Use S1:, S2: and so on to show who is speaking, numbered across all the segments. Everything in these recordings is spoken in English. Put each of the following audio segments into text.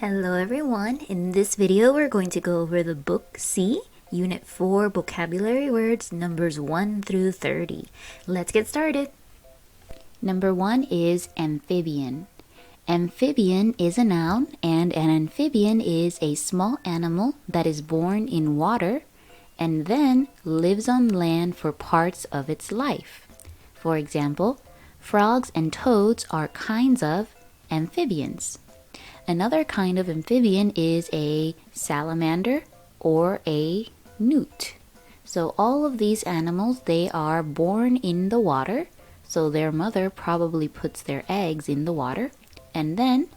S1: Hello everyone, in this video we're going to go over the book C, Unit 4 Vocabulary Words, numbers 1 through 30. Let's get started. Number 1 is amphibian. Amphibian is a noun, and an amphibian is a small animal that is born in water and then lives on land for parts of its life. For example, frogs and toads are kinds of amphibians. Another kind of amphibian is a salamander or a newt. So all of these animals, they are born in the water. So their mother probably puts their eggs in the water and then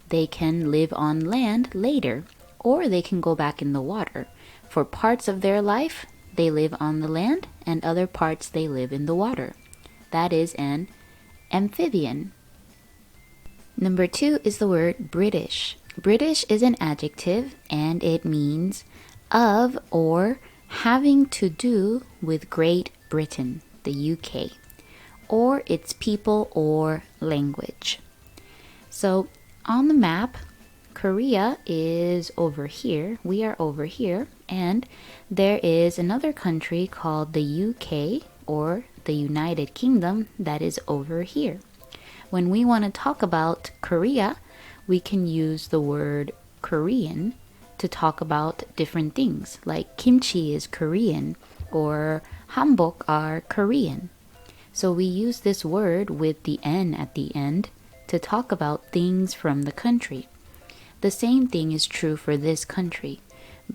S1: they can live on land later, or they can go back in the water. For parts of their life, they live on the land and other parts they live in the water. That is an amphibian. Number 2 is the word British. British is an adjective and it means of or having to do with Great Britain, the UK, or its people or language. So on the map, Korea is over here, we are over here, and there is another country called the UK or the United Kingdom that is over here. When we want to talk about Korea, we can use the word Korean to talk about different things, like kimchi is Korean or hanbok are Korean. So we use this word with the N at the end to talk about things from the country. The same thing is true for this country,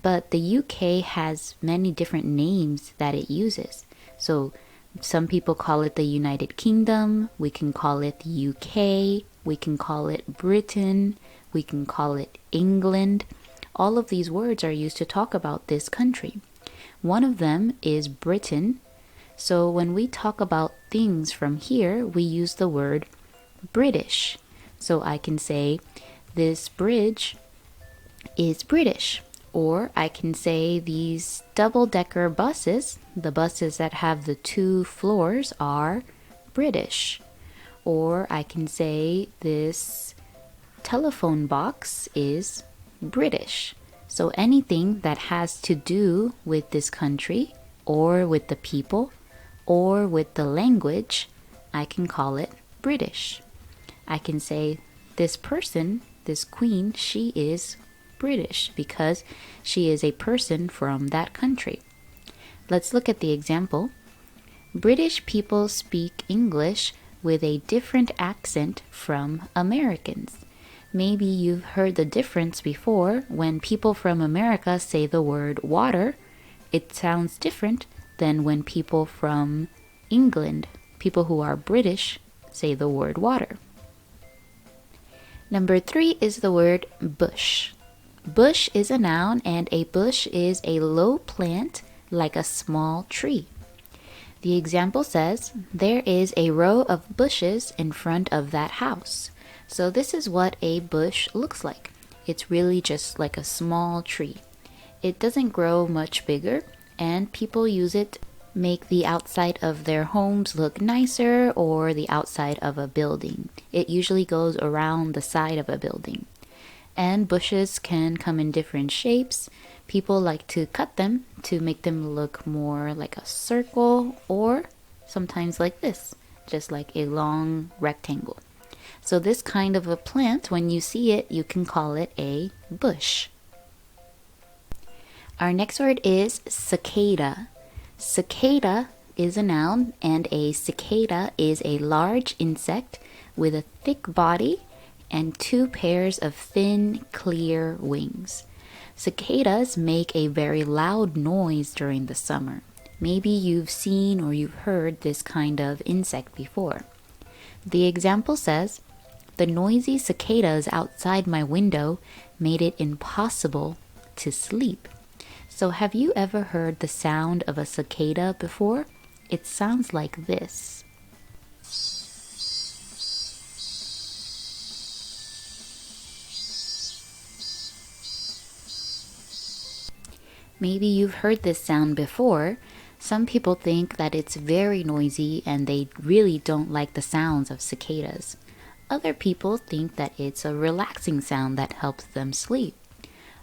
S1: but the UK has many different names that it uses. So some people call it the United Kingdom, we can call it the UK, we can call it Britain, we can call it England. All of these words are used to talk about this country. One of them is Britain. So when we talk about things from here, we use the word British. So I can say, this bridge is British. Or I can say these double-decker buses, the buses that have the 2 floors, are British. Or I can say this telephone box is British. So anything that has to do with this country or with the people or with the language, I can call it British. I can say this person, this queen, she is British because she is a person from that country. Let's look at the example. British people speak English with a different accent from Americans. Maybe you've heard the difference before. When people from America say the word water, it sounds different than when people from England, people who are British, say the word water. Number 3 is the word bush. Bush is a noun and a bush is a low plant like a small tree. The example says, there is a row of bushes in front of that house. So this is what a bush looks like. It's really just like a small tree. It doesn't grow much bigger and people use it to make the outside of their homes look nicer or the outside of a building. It usually goes around the side of a building. And bushes can come in different shapes. People like to cut them to make them look more like a circle or sometimes like this, just like a long rectangle. So this kind of a plant, when you see it, you can call it a bush. Our next word is cicada. Cicada is a noun and a cicada is a large insect with a thick body and 2 pairs of thin, clear wings. Cicadas make a very loud noise during the summer. Maybe you've seen or you've heard this kind of insect before. The example says, the noisy cicadas outside my window made it impossible to sleep. So have you ever heard the sound of a cicada before? It sounds like this. Maybe you've heard this sound before. Some people think that it's very noisy and they really don't like the sounds of cicadas. Other people think that it's a relaxing sound that helps them sleep.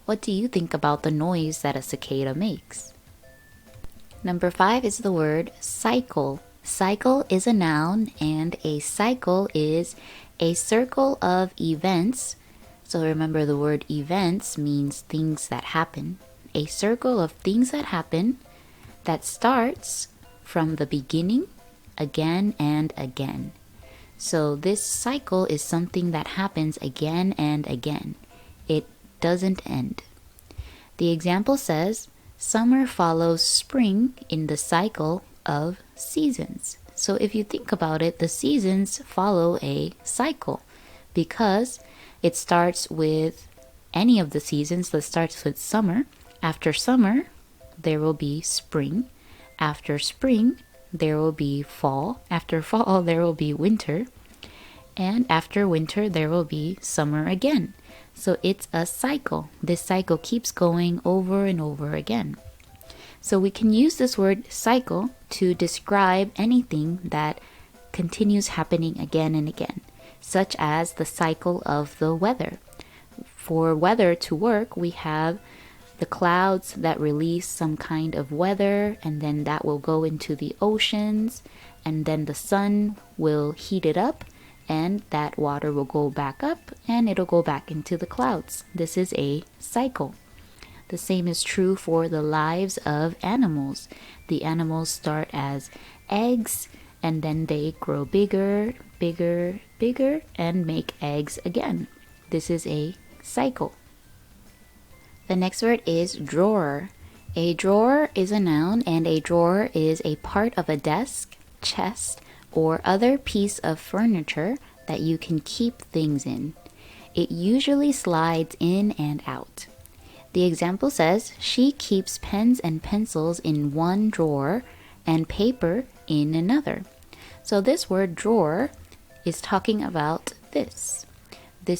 S1: What do you think about the noise that a cicada makes? Number 5 is the word cycle. Cycle is a noun, and a cycle is a circle of events. So remember, the word events means things that happen. A circle of things that happen that starts from the beginning again and again. So this cycle is something that happens again and again. It doesn't end. The example says, summer follows spring in the cycle of seasons. So if you think about it, the seasons follow a cycle because it starts with any of the seasons that starts with summer. After summer, there will be spring. After spring, there will be fall. After fall, there will be winter. And after winter, there will be summer again. So it's a cycle. This cycle keeps going over and over again. So we can use this word cycle to describe anything that continues happening again and again, such as the cycle of the weather. For weather to work, we have the clouds that release some kind of weather, and then that will go into the oceans, and then the sun will heat it up, and that water will go back up, and it'll go back into the clouds. This is a cycle. The same is true for the lives of animals. The animals start as eggs, and then they grow bigger, bigger, bigger, and make eggs again. This is a cycle. The next word is drawer. A drawer is a noun, and a drawer is a part of a desk, chest, or other piece of furniture that you can keep things in. It usually slides in and out. The example says, she keeps pens and pencils in one drawer and paper in another. So this word drawer is talking about this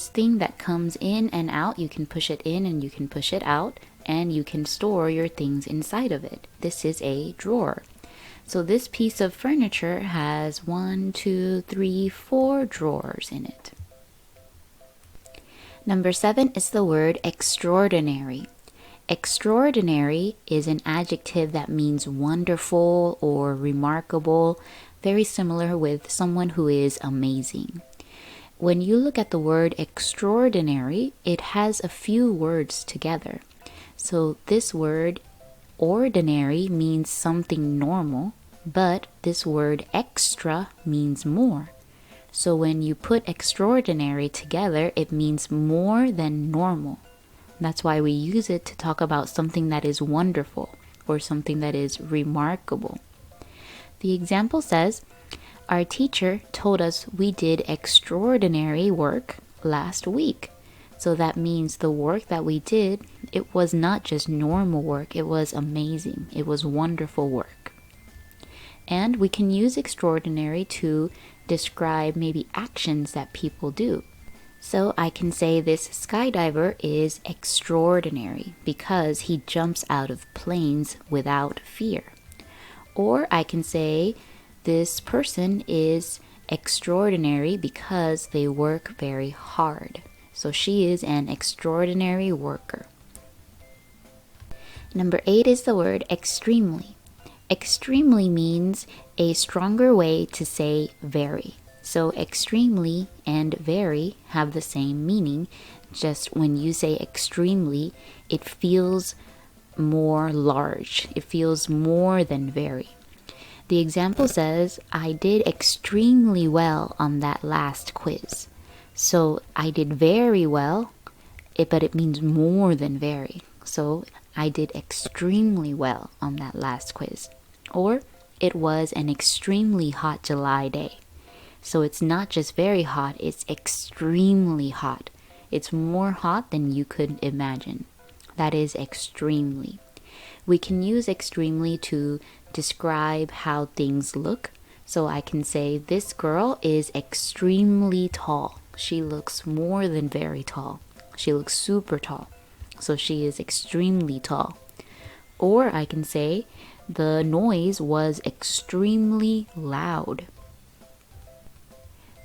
S1: thing that comes in and out. You can push it in and you can push it out, and you can store your things inside of it. This is a drawer. So this piece of furniture has 1, 2, 3, 4 drawers in it. Number 7 is the word extraordinary. Extraordinary is an adjective that means wonderful or remarkable, very similar with someone who is amazing. When you look at the word extraordinary, it has a few words together. So this word ordinary means something normal, but this word extra means more. So when you put extraordinary together, it means more than normal. That's why we use it to talk about something that is wonderful or something that is remarkable. The example says, our teacher told us we did extraordinary work last week. So that means the work that we did, it was not just normal work, it was amazing. It was wonderful work. And we can use extraordinary to describe maybe actions that people do. So I can say this skydiver is extraordinary because he jumps out of planes without fear. Or I can say this person is extraordinary because they work very hard. So she is an extraordinary worker. Number 8 is the word extremely. Extremely means a stronger way to say very. So extremely and very have the same meaning. Just when you say extremely, it feels more large. It feels more than very. The example says, I did extremely well on that last quiz. So I did very well, but it means more than very. So I did extremely well on that last quiz. Or it was an extremely hot July day. So it's not just very hot, it's extremely hot. It's more hot than you could imagine. That is extremely. We can use extremely to describe how things look. So I can say, this girl is extremely tall. She looks more than very tall. She looks super tall. So she is extremely tall. Or I can say, the noise was extremely loud.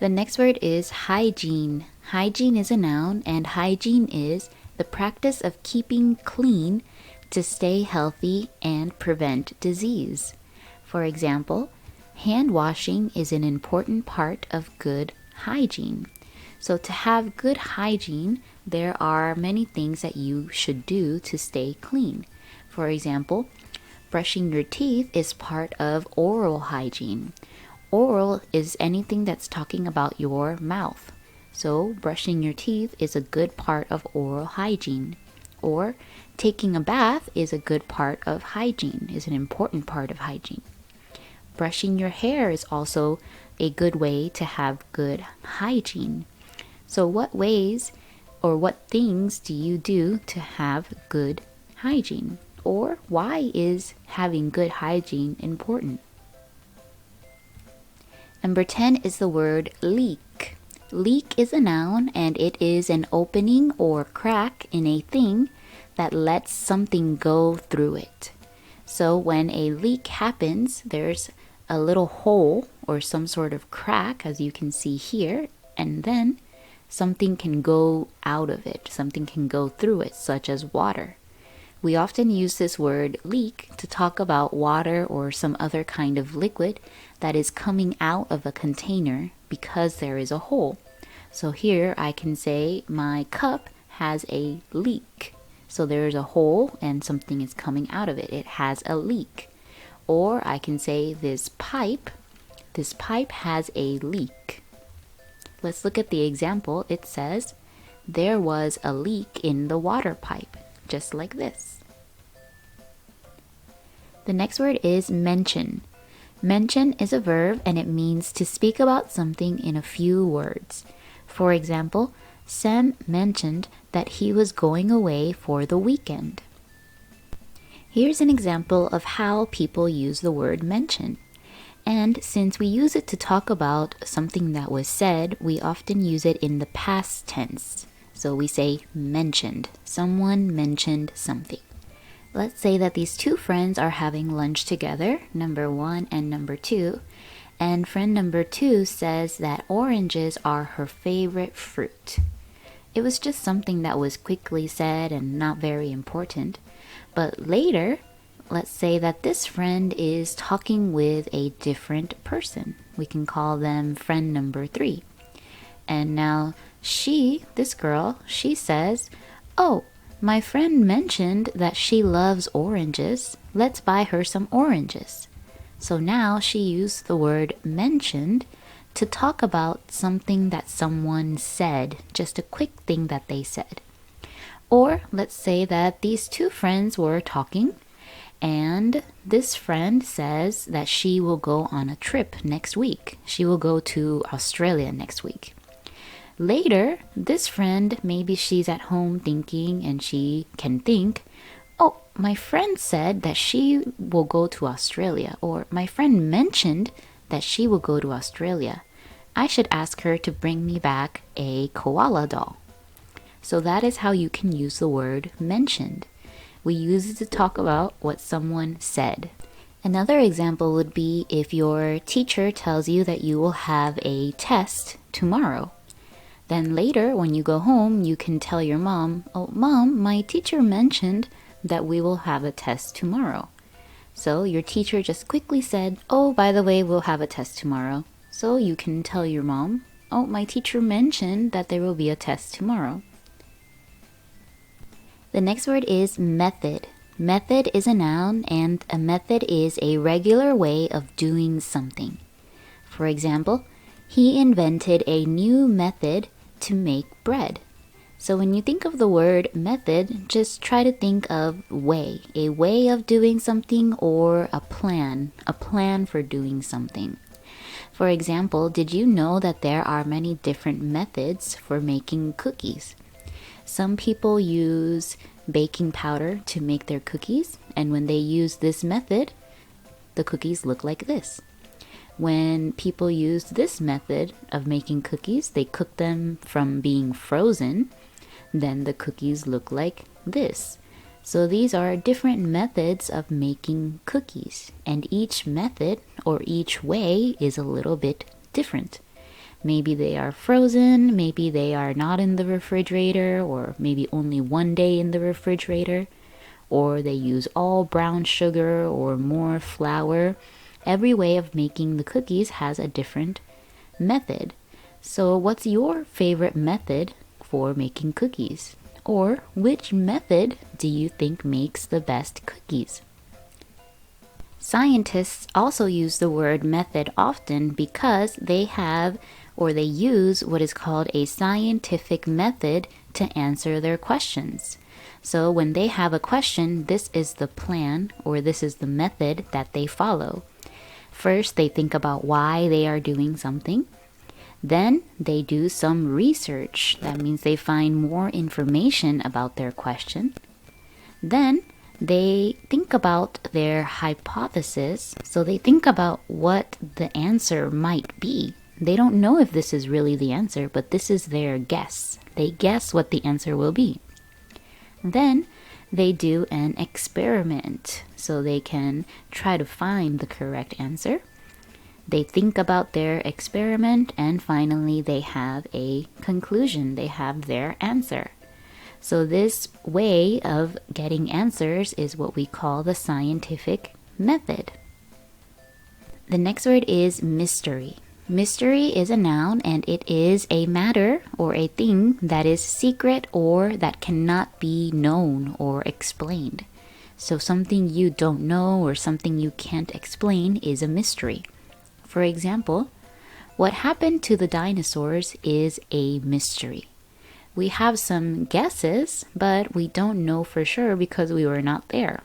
S1: The next word is hygiene. Hygiene is a noun, and hygiene is the practice of keeping clean to stay healthy and prevent disease. For example, hand washing is an important part of good hygiene. So to have good hygiene, there are many things that you should do to stay clean. For example, brushing your teeth is part of oral hygiene. Oral is anything that's talking about your mouth. So brushing your teeth is a good part of oral hygiene. Or taking a bath is a good part of hygiene, is an important part of hygiene. Brushing your hair is also a good way to have good hygiene. So what ways or what things do you do to have good hygiene? Or why is having good hygiene important? Number 10 is the word leak. Leak is a noun, and it is an opening or crack in a thing that lets something go through it. So when a leak happens, there's a little hole or some sort of crack, as you can see here, and then something can go out of it, something can go through it, such as water. We often use this word leak to talk about water or some other kind of liquid that is coming out of a container because there is a hole. So here I can say my cup has a leak. So there is a hole and something is coming out of it. It has a leak. Or I can say this pipe has a leak. Let's look at the example. It says, there was a leak in the water pipe, just like this. The next word is mention. Mention is a verb, and it means to speak about something in a few words. For example, Sam mentioned that he was going away for the weekend. Here's an example of how people use the word mention. And since we use it to talk about something that was said, we often use it in the past tense. So we say mentioned. Someone mentioned something. Let's say that these two friends are having lunch together, number 1 and number 2, and friend number 2 says that oranges are her favorite fruit. It was just something that was quickly said and not very important. But later, let's say that this friend is talking with a different person. We can call them friend number 3. And now this girl, she says, "Oh, my friend mentioned that she loves oranges. Let's buy her some oranges." So now she used the word mentioned to talk about something that someone said, just a quick thing that they said. Or let's say that these two friends were talking, and this friend says that she will go on a trip next week. She will go to Australia next week. Later, this friend, maybe she's at home thinking, and she can think, "Oh, my friend said that she will go to Australia," or "My friend mentioned that she will go to Australia. I should ask her to bring me back a koala doll." So that is how you can use the word mentioned. We use it to talk about what someone said. Another example would be if your teacher tells you that you will have a test tomorrow. Then later, when you go home, you can tell your mom, "Oh, Mom, my teacher mentioned that we will have a test tomorrow." So your teacher just quickly said, "Oh, by the way, we'll have a test tomorrow." So you can tell your mom, "Oh, my teacher mentioned that there will be a test tomorrow." The next word is method. Method is a noun, and a method is a regular way of doing something. For example, he invented a new method to make bread. So when you think of the word method, just try to think of a way of doing something, or a plan for doing something. For example, did you know that there are many different methods for making cookies? Some people use baking powder to make their cookies, and when they use this method, the cookies look like this. When people use this method of making cookies, they cook them from being frozen, then the cookies look like this. So these are different methods of making cookies, and each method or each way is a little bit different. Maybe they are frozen, maybe they are not in the refrigerator, or maybe only one day in the refrigerator, or they use all brown sugar or more flour. Every way of making the cookies has a different method. So what's your favorite method for making cookies? Or which method do you think makes the best cookies? Scientists also use the word method often because they have or they use what is called a scientific method to answer their questions. So when they have a question, this is the plan or this is the method that they follow. First, they think about why they are doing something. Then they do some research. That means they find more information about their question. Then they think about their hypothesis. So they think about what the answer might be. They don't know if this is really the answer, but this is their guess. They guess what the answer will be. Then they do an experiment so they can try to find the correct answer. They think about their experiment and finally they have a conclusion. They have their answer. So this way of getting answers is what we call the scientific method. The next word is mystery. Mystery is a noun and it is a matter or a thing that is secret or that cannot be known or explained. So something you don't know or something you can't explain is a mystery. For example, what happened to the dinosaurs is a mystery. We have some guesses, but we don't know for sure because we were not there.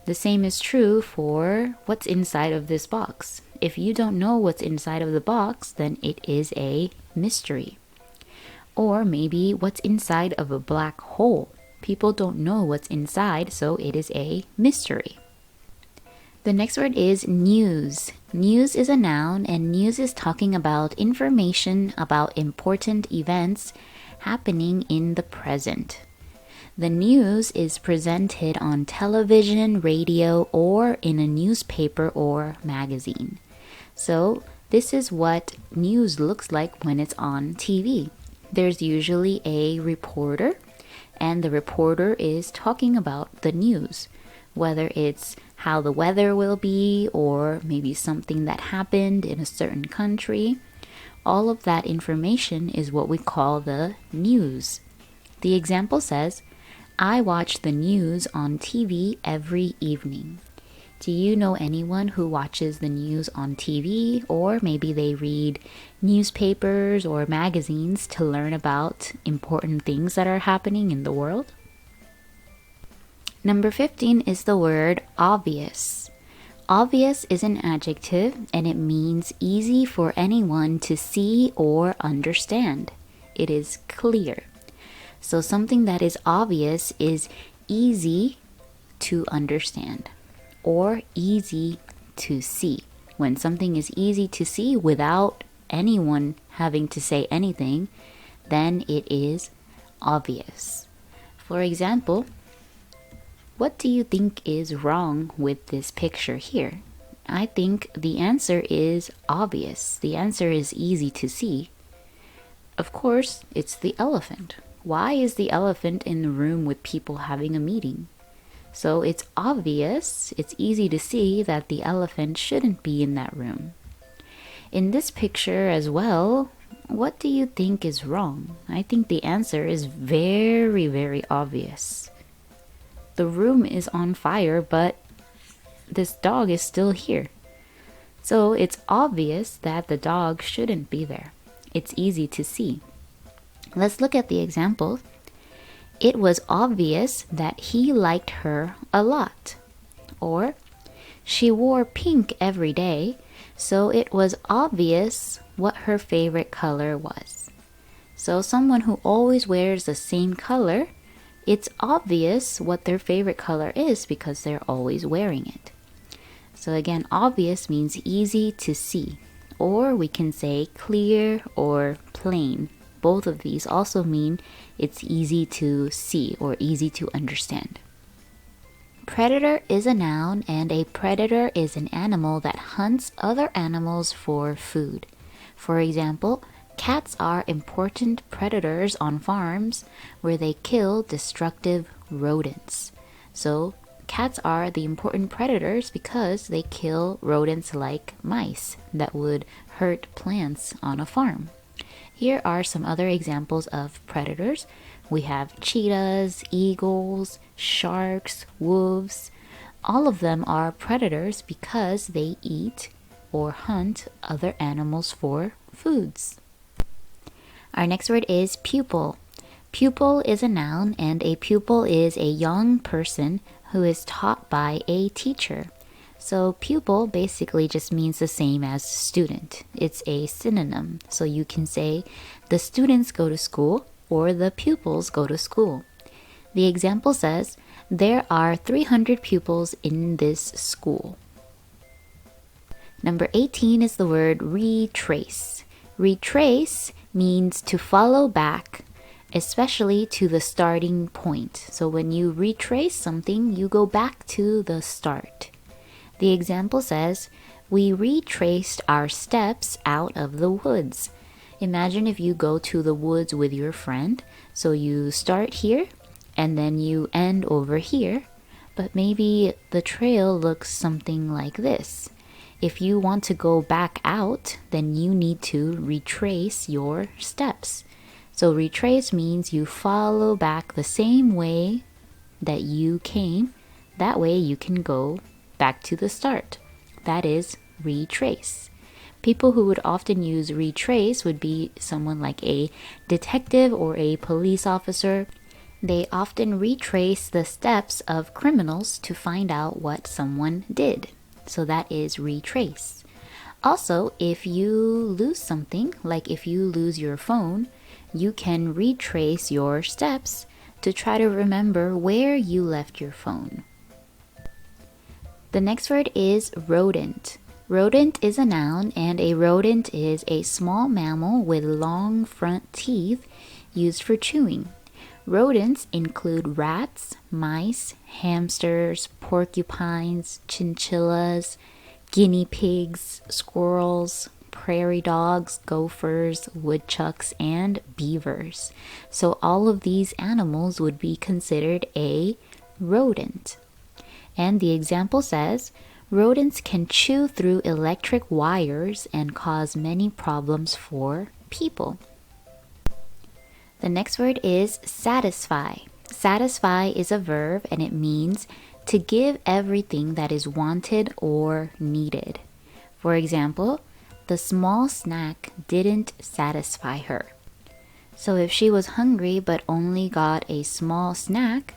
S1: The same is true for what's inside of this box. If you don't know what's inside of the box, then it is a mystery. Or maybe what's inside of a black hole. People don't know what's inside, so it is a mystery. The next word is news. News is a noun, and news is talking about information about important events happening in the present. The news is presented on television, radio, or in a newspaper or magazine. So this is what news looks like when it's on TV. There's usually a reporter, and the reporter is talking about the news, whether it's how the weather will be or maybe something that happened in a certain country. All of that information is what we call the news. The example says, I watch the news on TV every evening. Do you know anyone who watches the news on TV, or maybe they read newspapers or magazines to learn about important things that are happening in the world? Number 15 is the word obvious. Obvious is an adjective and it means easy for anyone to see or understand. It is clear. So something that is obvious is easy to understand or easy to see. When something is easy to see without anyone having to say anything, then it is obvious. For example, what do you think is wrong with this picture here? I think the answer is obvious. The answer is easy to see. Of course, it's the elephant. Why is the elephant in the room with people having a meeting? So it's obvious, it's easy to see that the elephant shouldn't be in that room. In this picture as well, what do you think is wrong? I think the answer is very, very obvious. The room is on fire, but this dog is still here. So it's obvious that the dog shouldn't be there. It's easy to see. Let's look at the example. It was obvious that he liked her a lot. Or, she wore pink every day, so it was obvious what her favorite color was. So someone who always wears the same color, it's obvious what their favorite color is because they're always wearing it. So again, obvious means easy to see. Or we can say clear or plain. Both of these also mean it's easy to see or easy to understand. Predator is a noun, and a predator is an animal that hunts other animals for food. For example, Cats are important predators on farms where they kill destructive rodents. So, cats are the important predators because they kill rodents like mice that would hurt plants on a farm. Here are some other examples of predators. We have cheetahs, eagles, sharks, wolves. All of them are predators because they eat or hunt other animals for foods. Our next word is pupil. Pupil is a noun, and a pupil is a young person who is taught by a teacher. So pupil basically just means the same as student. It's a synonym. So you can say the students go to school or the pupils go to school. The example says, there are 300 pupils in this school. Number 18 is the word retrace. Retrace means to follow back, especially to the starting point. So when you retrace something, you go back to the start. The example says, we retraced our steps out of the woods. Imagine if you go to the woods with your friend. So you start here and then you end over here, but maybe the trail looks something like this. If you want to go back out, then you need to retrace your steps. So retrace means you follow back the same way that you came. That way you can go back to the start. That is retrace. People who would often use retrace would be someone like a detective or a police officer. They often retrace the steps of criminals to find out what someone did. So that is retrace. Also, if you lose something, like if you lose your phone, you can retrace your steps to try to remember where you left your phone. The next word is rodent. Rodent is a noun, and a rodent is a small mammal with long front teeth used for chewing. Rodents include rats, mice, hamsters, porcupines, chinchillas, guinea pigs, squirrels, prairie dogs, gophers, woodchucks, and beavers. So all of these animals would be considered a rodent. And the example says, rodents can chew through electric wires and cause many problems for people. The next word is satisfy. Satisfy is a verb and it means to give everything that is wanted or needed. For example, the small snack didn't satisfy her. So if she was hungry but only got a small snack,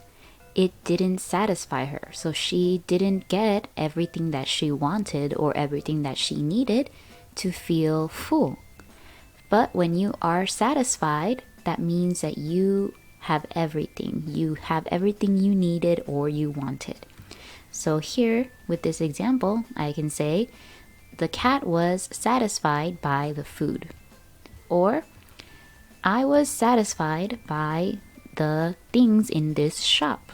S1: it didn't satisfy her. So she didn't get everything that she wanted or everything that she needed to feel full. But when you are satisfied, that means that you have everything. You have everything you needed or you wanted. So here, with this example, I can say, the cat was satisfied by the food. Or, I was satisfied by the things in this shop.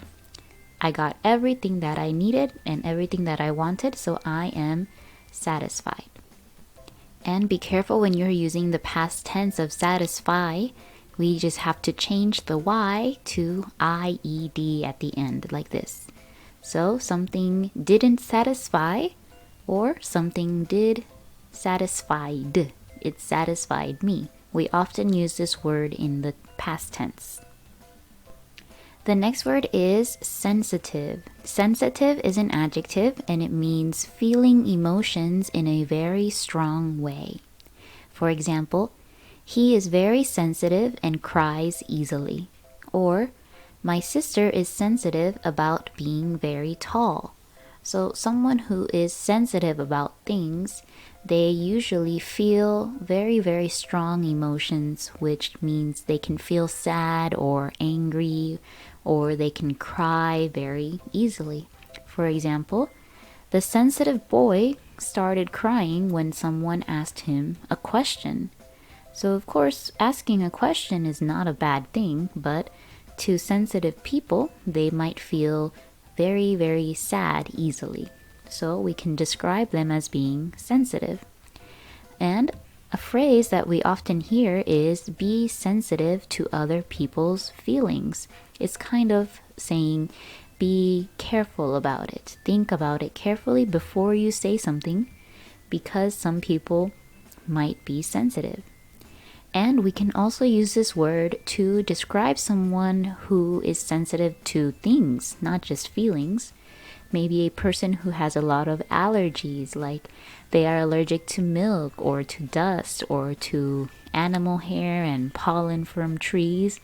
S1: I got everything that I needed and everything that I wanted, so I am satisfied. And be careful when you're using the past tense of satisfy. We just have to change the Y to IED at the end, like this. So something didn't satisfy, or something did satisfied. It satisfied me. We often use this word in the past tense. The next word is sensitive. Sensitive is an adjective and it means feeling emotions in a very strong way. For example, he is very sensitive and cries easily. Or, my sister is sensitive about being very tall. So someone who is sensitive about things, they usually feel very, very strong emotions, which means they can feel sad or angry, or they can cry very easily. For example, the sensitive boy started crying when someone asked him a question. So of course, asking a question is not a bad thing, but to sensitive people, they might feel very, very sad easily. So we can describe them as being sensitive. And A phrase that we often hear is be sensitive to other people's feelings. It's kind of saying be careful about it. Think about it carefully before you say something because some people might be sensitive. And we can also use this word to describe someone who is sensitive to things, not just feelings. Maybe a person who has a lot of allergies, like they are allergic to milk or to dust or to animal hair and pollen from trees,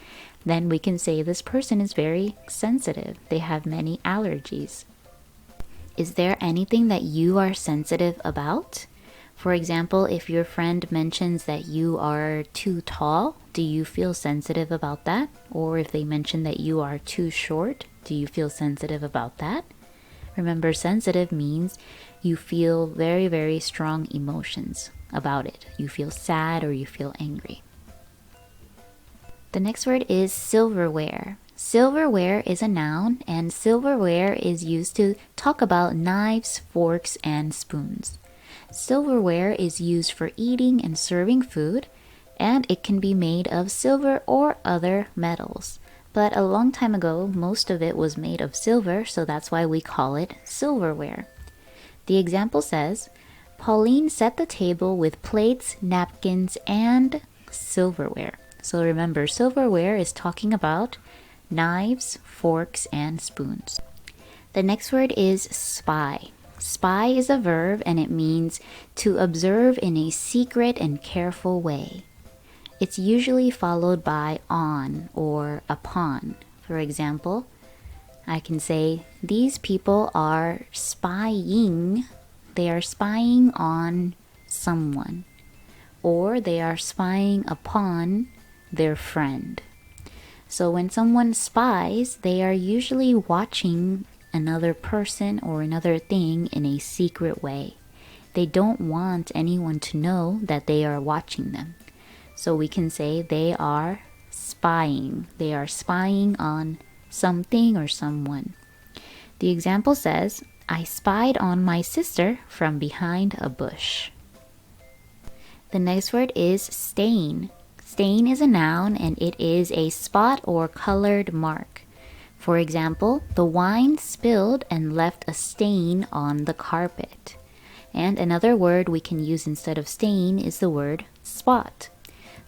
S1: then we can say this person is very sensitive. They have many allergies. Is there anything that you are sensitive about? For example, if your friend mentions that you are too tall, do you feel sensitive about that? Or if they mention that you are too short, do you feel sensitive about that? Remember, sensitive means you feel very, very strong emotions about it. You feel sad or you feel angry. The next word is silverware. Silverware is a noun, and silverware is used to talk about knives, forks, and spoons. Silverware is used for eating and serving food, and it can be made of silver or other metals. But a long time ago, most of it was made of silver, so that's why we call it silverware. The example says, Pauline set the table with plates, napkins, and silverware. So remember, silverware is talking about knives, forks, and spoons. The next word is spy. Spy is a verb and it means to observe in a secret and careful way. It's usually followed by on or upon. For example, I can say, these people are spying. They are spying on someone. Or they are spying upon their friend. So when someone spies, they are usually watching another person or another thing in a secret way. They don't want anyone to know that they are watching them. So we can say they are spying. They are spying on something or someone. The example says, I spied on my sister from behind a bush. The next word is stain. Stain is a noun and it is a spot or colored mark. For example, the wine spilled and left a stain on the carpet. And another word we can use instead of stain is the word spot.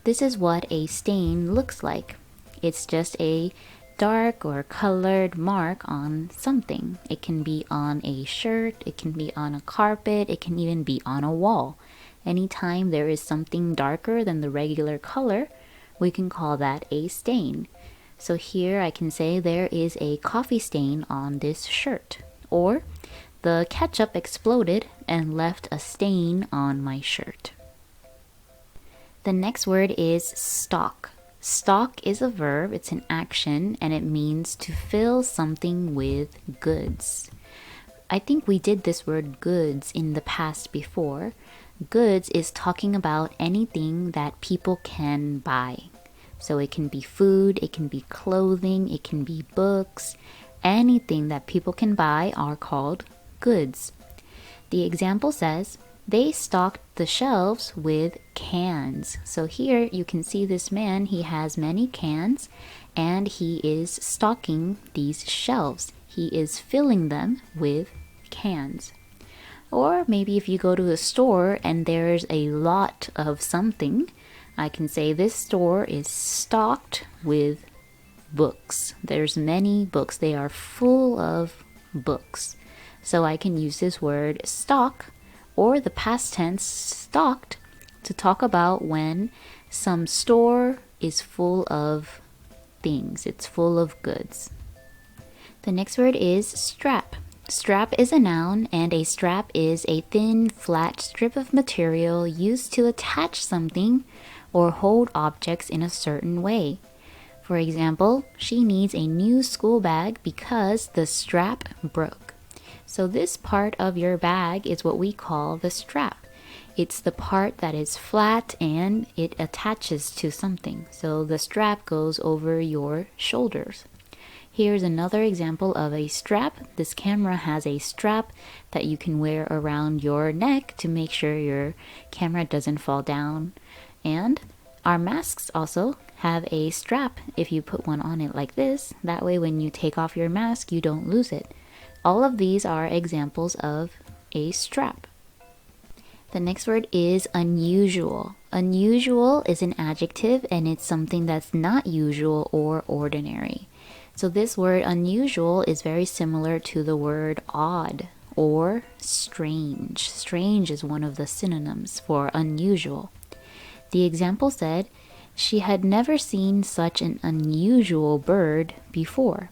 S1: This is what a stain looks like. It's just a dark or colored mark on something. It can be on a shirt, it can be on a carpet, it can even be on a wall. Anytime there is something darker than the regular color, we can call that a stain. So here I can say there is a coffee stain on this shirt. Or the ketchup exploded and left a stain on my shirt. The next word is stock. Stock is a verb, it's an action, and it means to fill something with goods. I think we did this word goods in the past before. Goods is talking about anything that people can buy. So it can be food, it can be clothing, it can be books. Anything that people can buy are called goods. The example says, they stocked the shelves with cans. So here you can see this man, he has many cans and he is stocking these shelves. He is filling them with cans. Or maybe if you go to a store and there's a lot of something, I can say this store is stocked with books. There's many books. They are full of books. So I can use this word stock or the past tense stocked to talk about when some store is full of things. It's full of goods. The next word is strap. Strap is a noun, and a strap is a thin, flat strip of material used to attach something or hold objects in a certain way. For example, she needs a new school bag because the strap broke. So this part of your bag is what we call the strap. It's the part that is flat and it attaches to something. So the strap goes over your shoulders. Here's another example of a strap. This camera has a strap that you can wear around your neck to make sure your camera doesn't fall down. And our masks also have a strap. If you put one on it like this, that way when you take off your mask, you don't lose it. All of these are examples of a strap. The next word is unusual. Unusual is an adjective and it's something that's not usual or ordinary. So this word unusual is very similar to the word odd or strange. Strange is one of the synonyms for unusual. The example said, she had never seen such an unusual bird before.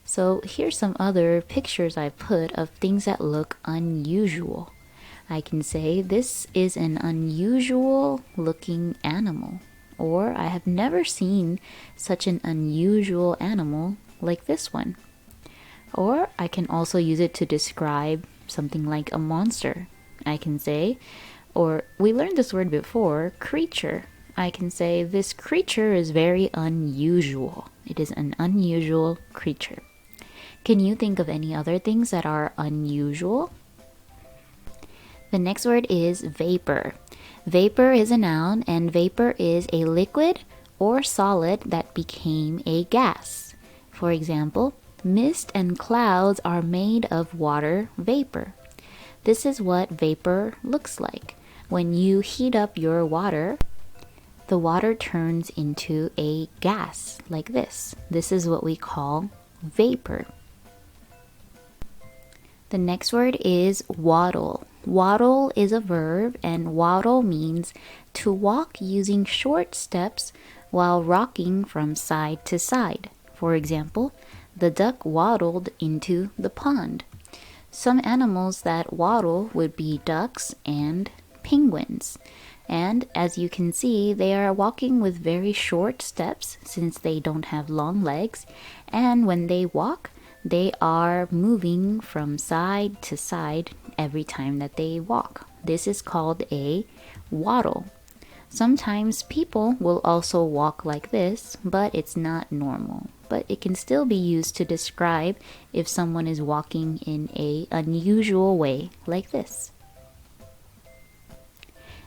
S1: So here's some other pictures I put of things that look unusual. I can say this is an unusual looking animal, or I have never seen such an unusual animal like this one. Or I can also use it to describe something like a monster. I can say, or we learned this word before, creature. I can say this creature is very unusual. It is an unusual creature. Can you think of any other things that are unusual? The next word is vapor. Vapor is a noun, and vapor is a liquid or solid that became a gas. For example, mist and clouds are made of water vapor. This is what vapor looks like. When you heat up your water, the water turns into a gas like this. This is what we call vapor. The next word is waddle. Waddle is a verb, and waddle means to walk using short steps while rocking from side to side. For example, the duck waddled into the pond. Some animals that waddle would be ducks and penguins. And as you can see, they are walking with very short steps since they don't have long legs. And when they walk, they are moving from side to side every time that they walk. This is called a waddle. Sometimes people will also walk like this, but it's not normal. But it can still be used to describe if someone is walking in an unusual way like this.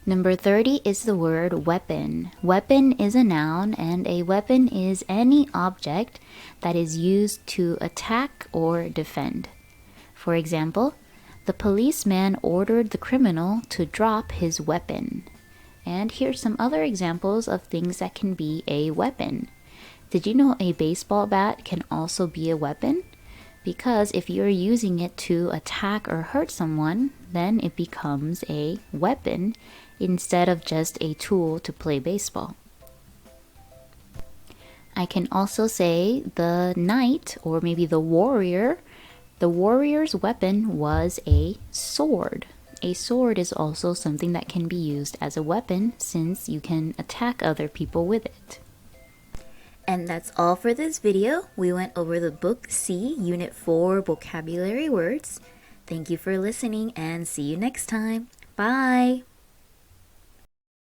S1: Number 30 is the word weapon. Weapon is a noun, and a weapon is any object that is used to attack or defend. For example, the policeman ordered the criminal to drop his weapon. And here's some other examples of things that can be a weapon. Did you know a baseball bat can also be a weapon? Because if you're using it to attack or hurt someone, then it becomes a weapon instead of just a tool to play baseball. I can also say the knight, or maybe the warrior. The warrior's weapon was a sword. A sword is also something that can be used as a weapon since you can attack other people with it. And that's all for this video. We went over the Book C, Unit 4 vocabulary words. Thank you for listening and see you next time. Bye!